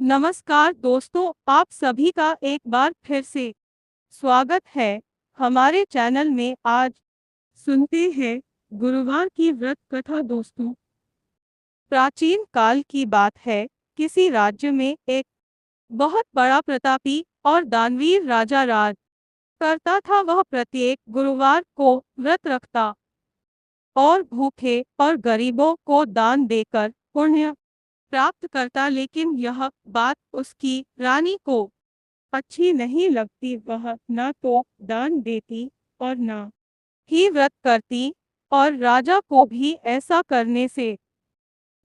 नमस्कार दोस्तों, आप सभी का एक बार फिर से स्वागत है हमारे चैनल में। आज सुनते हैं गुरुवार की व्रत कथा। दोस्तों, प्राचीन काल की बात है। किसी राज्य में एक बहुत बड़ा प्रतापी और दानवीर राजा राज करता था। वह प्रत्येक गुरुवार को व्रत रखता और भूखे और गरीबों को दान देकर पुण्य प्राप्त करता। लेकिन यह बात उसकी रानी को अच्छी नहीं लगती। वह न तो दान देती और न ही व्रत करती और राजा को भी ऐसा करने से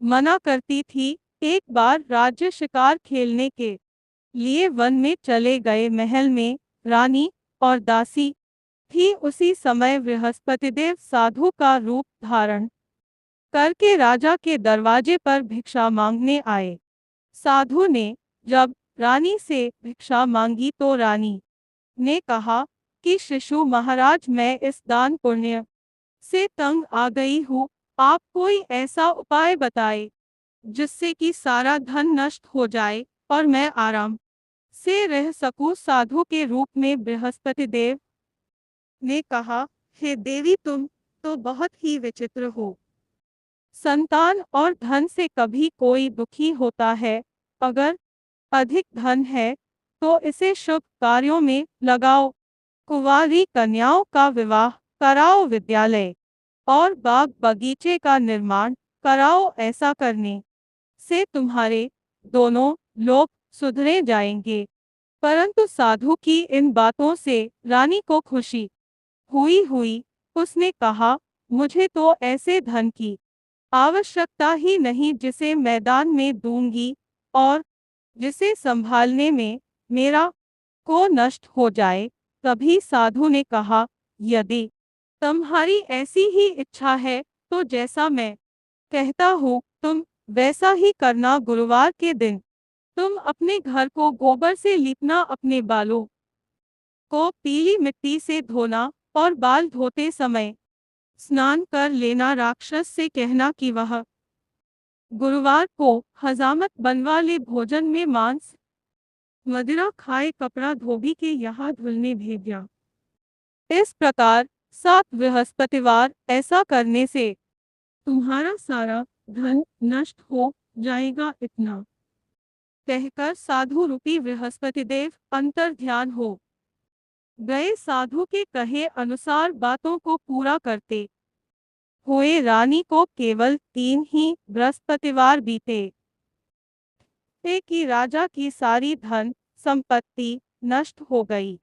मना करती थी। एक बार राज्य शिकार खेलने के लिए वन में चले गए। महल में रानी और दासी थी। उसी समय बृहस्पतिदेव साधु का रूप धारण करके राजा के दरवाजे पर भिक्षा मांगने आए। साधु ने जब रानी से भिक्षा मांगी तो रानी ने कहा कि शिशु महाराज, मैं इस दान पुण्य से तंग आ गई हूँ। आप कोई ऐसा उपाय बताए जिससे कि सारा धन नष्ट हो जाए और मैं आराम से रह सकूं। साधु के रूप में बृहस्पति देव ने कहा, हे देवी, तुम तो बहुत ही विचित्र हो। संतान और धन से कभी कोई दुखी होता है। अगर अधिक धन है तो इसे शुभ कार्यों में लगाओ। कुंवारी कन्याओं का विवाह कराओ, विद्यालय और बाग बगीचे का निर्माण कराओ। ऐसा करने से तुम्हारे दोनों लोग सुधरे जाएंगे। परंतु साधु की इन बातों से रानी को खुशी हुई। उसने कहा, मुझे तो ऐसे धन की आवश्यकता ही नहीं जिसे मैदान में दूंगी और जिसे संभालने में मेरा को नष्ट हो जाए। तभी साधु ने कहा, यदि तुम्हारी ऐसी ही इच्छा है तो जैसा मैं कहता हूँ तुम वैसा ही करना। गुरुवार के दिन तुम अपने घर को गोबर से लीपना, अपने बालों को पीली मिट्टी से धोना और बाल धोते समय स्नान कर लेना। राक्षस से कहना कि वह गुरुवार को हजामत बनवा ले, भोजन में मांस मदिरा खाए, कपड़ा धोबी के यहाँ धुलने भेजा। इस प्रकार 7 बृहस्पतिवार ऐसा करने से तुम्हारा सारा धन नष्ट हो जाएगा। इतना कहकर साधु रूपी बृहस्पतिदेव अंतर ध्यान हो गए। साधु के कहे अनुसार बातों को पूरा करते हुए रानी को केवल 3 ही बृहस्पतिवार बीते कि राजा की सारी धन संपत्ति नष्ट हो गई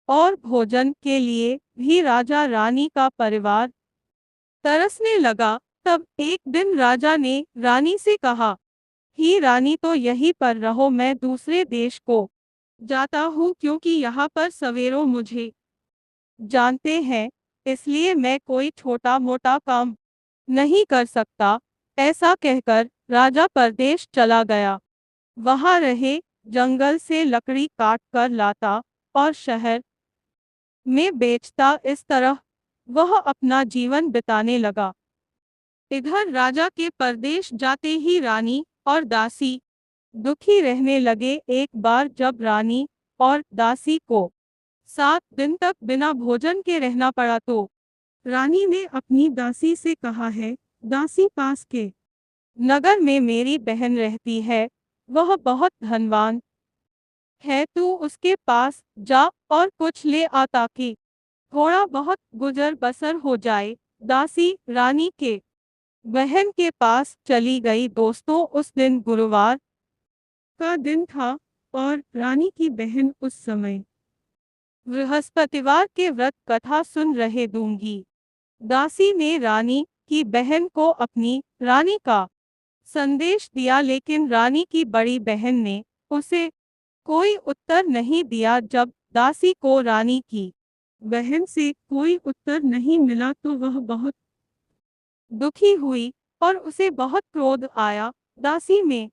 और भोजन के लिए भी राजा रानी का परिवार तरसने लगा। तब एक दिन राजा ने रानी से कहा, ही रानी, तो यहीं पर रहो, मैं दूसरे देश को जाता हूँ क्योंकि यहाँ पर सवेरों मुझे जानते हैं, इसलिए मैं कोई छोटा मोटा काम नहीं कर सकता। ऐसा कहकर राजा परदेश चला गया। वहां रहे जंगल से लकड़ी काट कर लाता और शहर में बेचता। इस तरह वह अपना जीवन बिताने लगा। इधर राजा के परदेश जाते ही रानी और दासी दुखी रहने लगे। एक बार जब रानी और दासी को 7 दिन तक बिना भोजन के रहना पड़ा तो रानी ने अपनी दासी से कहा है, दासी, पास के नगर में मेरी बहन रहती है, वह बहुत धनवान है, तू उसके पास जा और कुछ ले आ ताकि थोड़ा बहुत गुजर बसर हो जाए। दासी रानी के बहन के पास चली गई। दोस्तों, उस दिन गुरुवार का दिन था और रानी की बहन उस समय बृहस्पतिवार के व्रत कथा सुन रहे दूंगी। दासी ने रानी की बहन को अपनी रानी का संदेश दिया, लेकिन रानी की बड़ी बहन ने उसे कोई उत्तर नहीं दिया। जब दासी को रानी की बहन से कोई उत्तर नहीं मिला तो वह बहुत दुखी हुई और उसे बहुत क्रोध आया। दासी में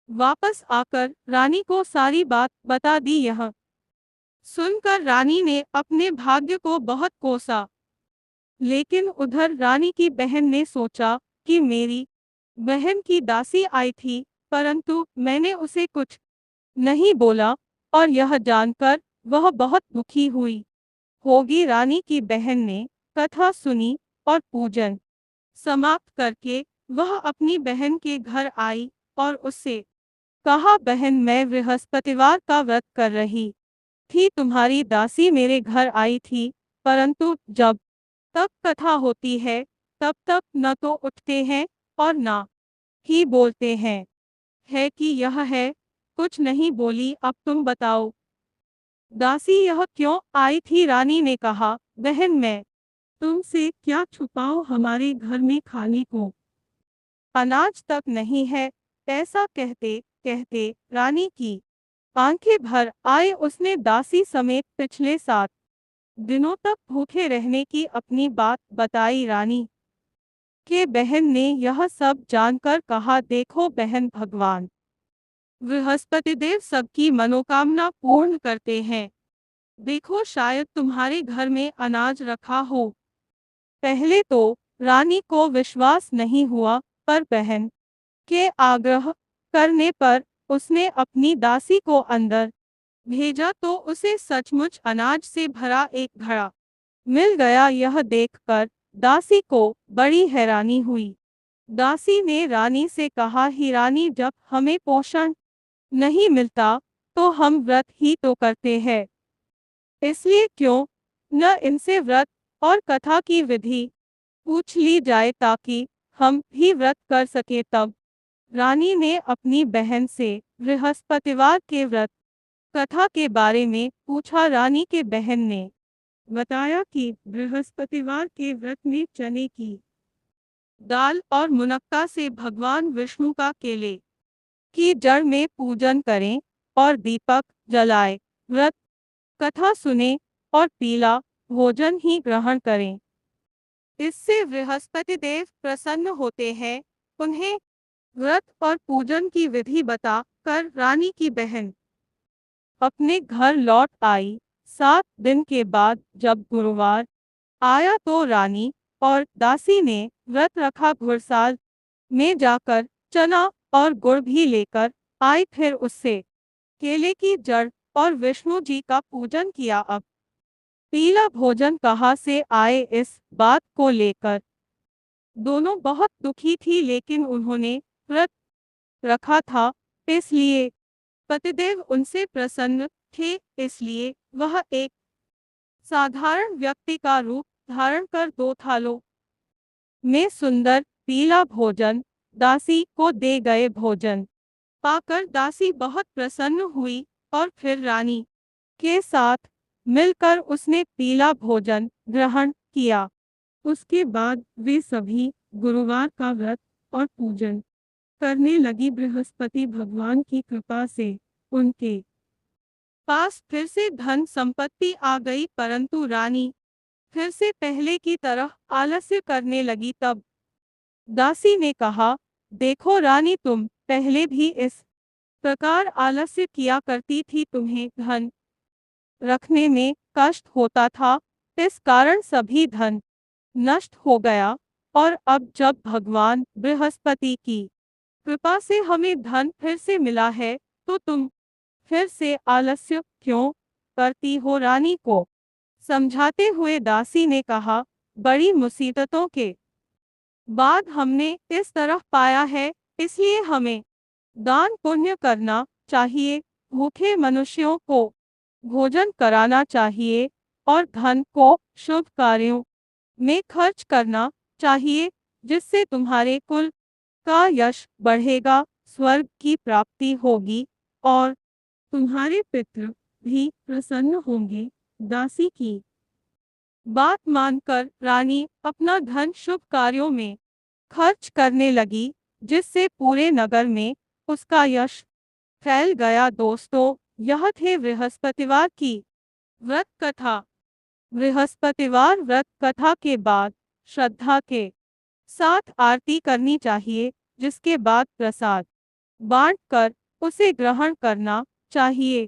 वापस आकर रानी को सारी बात बता दी। यह सुनकर रानी ने अपने भाग्य को बहुत कोसा, लेकिन उधर रानी की बहन ने सोचा कि मेरी बहन की दासी आई थी, परंतु मैंने उसे कुछ नहीं बोला, और यह जानकर वह बहुत दुखी हुई होगी। रानी की बहन ने कथा सुनी और पूजन समाप्त करके वह अपनी बहन के घर आई और उससे कहा, बहन, मैं बृहस्पतिवार का व्रत कर रही थी, तुम्हारी दासी मेरे घर आई थी, परंतु जब तक कथा होती है तब तक न तो उठते हैं और न ही बोलते हैं। है कि यह है? कुछ नहीं बोली। अब तुम बताओ, दासी यह क्यों आई थी? रानी ने कहा, बहन, मैं तुमसे क्या छुपाऊं, हमारे घर में खाने को अनाज तक नहीं है। ऐसा कहते कहते रानी की आंखें भर आए। उसने दासी समेत पिछले 7 दिनों तक भूखे रहने की अपनी बात बताई। रानी के बहन ने यह सब जानकर कहा, देखो बहन, भगवान बृहस्पति देव सबकी मनोकामना पूर्ण करते हैं। देखो, शायद तुम्हारे घर में अनाज रखा हो। पहले तो रानी को विश्वास नहीं हुआ, पर बहन के आग्रह करने पर उसने अपनी दासी को अंदर भेजा तो उसे सचमुच अनाज से भरा एक घड़ा मिल गया। यह देखकर दासी को बड़ी हैरानी हुई। दासी ने रानी से कहा, ही रानी, जब हमें पोषण नहीं मिलता तो हम व्रत ही तो करते हैं, इसलिए क्यों न इनसे व्रत और कथा की विधि पूछ ली जाए ताकि हम भी व्रत कर सके। तब रानी ने अपनी बहन से बृहस्पतिवार के व्रत कथा के बारे में पूछा। रानी के बहन ने बताया कि बृहस्पतिवार के व्रत में चने की दाल और मुनक्का से भगवान विष्णु का केले की जड़ में पूजन करें और दीपक जलाए, व्रत कथा सुने और पीला भोजन ही ग्रहण करें। इससे बृहस्पति देव प्रसन्न होते हैं। उन्हें व्रत और पूजन की विधि बता कर रानी की बहन अपने घर लौट आई। 7 दिन के बाद जब गुरुवार आया तो रानी और दासी ने व्रत रखा। घुड़साल में जाकर चना और गुड़ भी लेकर आई, फिर उससे केले की जड़ और विष्णु जी का पूजन किया। अब पीला भोजन कहाँ से आए, इस बात को लेकर दोनों बहुत दुखी थी, लेकिन उन्होंने व्रत रखा था, इसलिए पतिदेव उनसे प्रसन्न थे। इसलिए वह एक साधारण व्यक्ति का रूप धारण कर 2 थालों में सुंदर पीला भोजन दासी को दे गए। भोजन पाकर दासी बहुत प्रसन्न हुई और फिर रानी के साथ मिलकर उसने पीला भोजन ग्रहण किया। उसके बाद वे सभी गुरुवार का व्रत और पूजन करने लगी। बृहस्पति भगवान की कृपा से उनके पास फिर से धन संपत्ति आ गई, परंतु रानी फिर से पहले की तरह आलस्य करने लगी। तब दासी ने कहा, देखो रानी, तुम पहले भी इस प्रकार आलस्य किया करती थी, तुम्हें धन रखने में कष्ट होता था, इस कारण सभी धन नष्ट हो गया, और अब जब भगवान बृहस्पति की कृपा से हमें धन फिर से मिला है तो तुम फिर से आलस्य क्यों करती हो? रानी को समझाते हुए दासी ने कहा, बड़ी मुसीबतों के बाद हमने इस तरफ पाया है, इसलिए हमें दान पुण्य करना चाहिए, भूखे मनुष्यों को भोजन कराना चाहिए और धन को शुभ कार्यों में खर्च करना चाहिए, जिससे तुम्हारे कुल का यश बढ़ेगा, स्वर्ग की प्राप्ति होगी और तुम्हारे पितृ भी प्रसन्न होंगे। दासी की बात मानकर रानी अपना धन शुभ कार्यों में खर्च करने लगी, जिससे पूरे नगर में उसका यश फैल गया। दोस्तों, यह थे बृहस्पतिवार की व्रत कथा। बृहस्पतिवार व्रत कथा के बाद श्रद्धा के साथ आरती करनी चाहिए, जिसके बाद प्रसाद बांटकर उसे ग्रहण करना चाहिए।